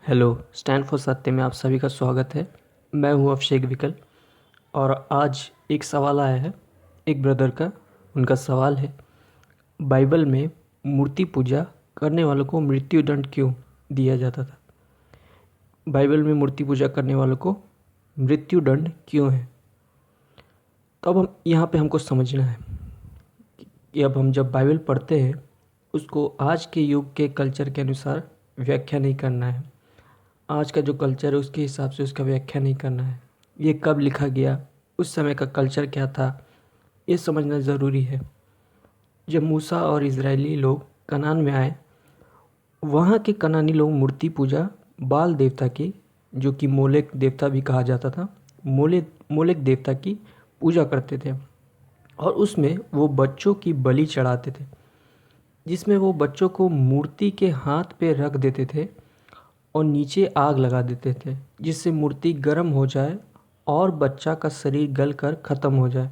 Hello, stand for सत्य में आप सभी का स्वागत है। मैं हूं अभिषेक विकल और आज एक सवाल आया है एक ब्रदर का। उनका सवाल है, बाइबल में मूर्ति पूजा करने वालों को मृत्यु दंड क्यों दिया जाता था? बाइबल में मूर्ति पूजा करने वालों को मृत्यु दंड क्यों है? तो अब हम यहाँ पे हमको समझना है कि अब हम जब बाइबल पढ़ते हैं उसको आज के युग के कल्चर के अनुसार व्याख्या नहीं करना है। आज का जो कल्चर है उसके हिसाब से उसका व्याख्या नहीं करना है। ये कब लिखा गया, उस समय का कल्चर क्या था, ये समझना ज़रूरी है। जब मूसा और इजरायली लोग कनान में आए, वहाँ के कनानी लोग मूर्ति पूजा बाल देवता की, जो कि मोलेक देवता भी कहा जाता था, मोलेक देवता की पूजा करते थे। और उसमें वो बच्चों की बलि चढ़ाते थे, जिसमें वो बच्चों को मूर्ति के हाथ पे रख देते थे और नीचे आग लगा देते थे, जिससे मूर्ति गर्म हो जाए और बच्चा का शरीर गल कर ख़त्म हो जाए।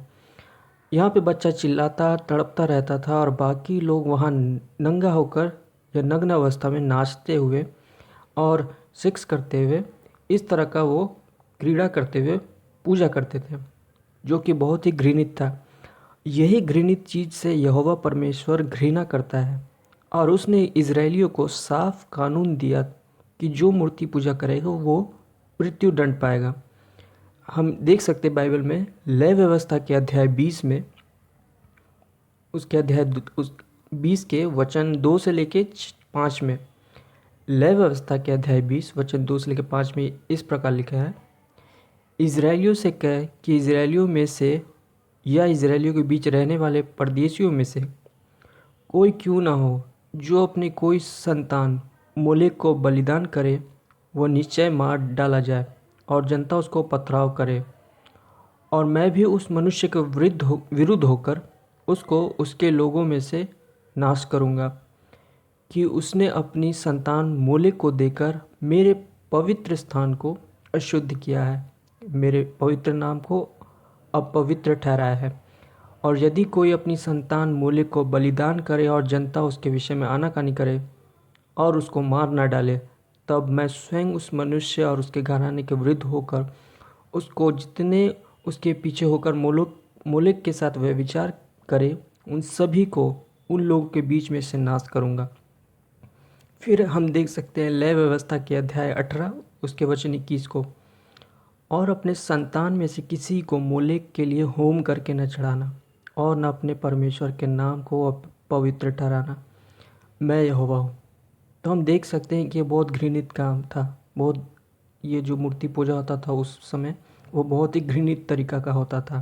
यहाँ पे बच्चा चिल्लाता तड़पता रहता था और बाकी लोग वहाँ नंगा होकर या नग्न अवस्था में नाचते हुए और सेक्स करते हुए, इस तरह का वो क्रीड़ा करते हुए पूजा करते थे, जो कि बहुत ही घृणित था। यही घृणित चीज़ से यहोवा परमेश्वर घृणा करता है और उसने इजरायलियों को साफ कानून दिया कि जो मूर्ति पूजा करेगा वो मृत्यु दंड पाएगा। हम देख सकते बाइबल में लय व्यवस्था के अध्याय 20 में, उसके अध्याय उस 20 के वचन 2 से लेके 5 में, लय व्यवस्था के अध्याय 20 वचन 2 से लेके 5 में इस प्रकार लिखा है, इजरायलियों से कह कि इजरायलियों में से या इजरायलियों के बीच रहने वाले परदेशियों में से कोई क्यों ना हो जो अपनी कोई संतान मोलेक को बलिदान करे, वह निश्चय मार डाला जाए और जनता उसको पथराव करे। और मैं भी उस मनुष्य के विरुद्ध होकर उसको उसके लोगों में से नाश करूँगा कि उसने अपनी संतान मोलेक को देकर मेरे पवित्र स्थान को अशुद्ध किया है, मेरे पवित्र नाम को अपवित्र ठहराया है। और यदि कोई अपनी संतान मोलेक को बलिदान करे और जनता उसके विषय में आनाकानी करे और उसको मार ना डाले, तब मैं स्वयं उस मनुष्य और उसके घराने के विरुद्ध होकर उसको जितने उसके पीछे होकर मोलेक के साथ व्यभिचार करे, उन सभी को उन लोगों के बीच में से नाश करूँगा। फिर हम देख सकते हैं लय व्यवस्था के अध्याय 18 उसके वचन 21 को, और अपने संतान में से किसी को मोलेक के लिए होम करके न चढ़ाना और न अपने परमेश्वर के नाम को पवित्र ठहराना, मैं यहोवा हूँ। तो हम देख सकते हैं कि ये बहुत घृणित काम था। बहुत ये जो मूर्ति पूजा होता था उस समय, वो बहुत ही घृणित तरीका का होता था।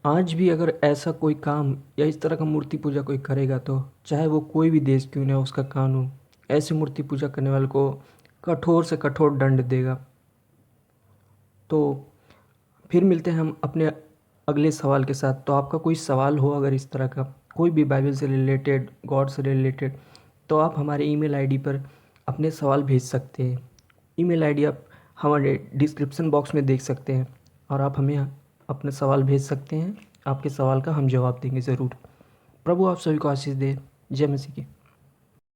आज भी अगर ऐसा कोई काम या इस तरह का मूर्ति पूजा कोई करेगा, तो चाहे वो कोई भी देश क्यों ना, उसका कानून ऐसी मूर्ति पूजा करने वाले को कठोर से कठोर दंड देगा। तो फिर मिलते हैं हम अपने अगले सवाल के साथ। तो आपका कोई सवाल हो अगर इस तरह का, कोई भी बाइबल से रिलेटेड, गॉड से रिलेटेड, तो आप हमारे ईमेल आईडी पर अपने सवाल भेज सकते हैं। ईमेल आईडी आप हमारे डिस्क्रिप्शन बॉक्स में देख सकते हैं और आप हमें अपने सवाल भेज सकते हैं। आपके सवाल का हम जवाब देंगे ज़रूर। प्रभु आप सभी को आशीष दे। जय मसीह की।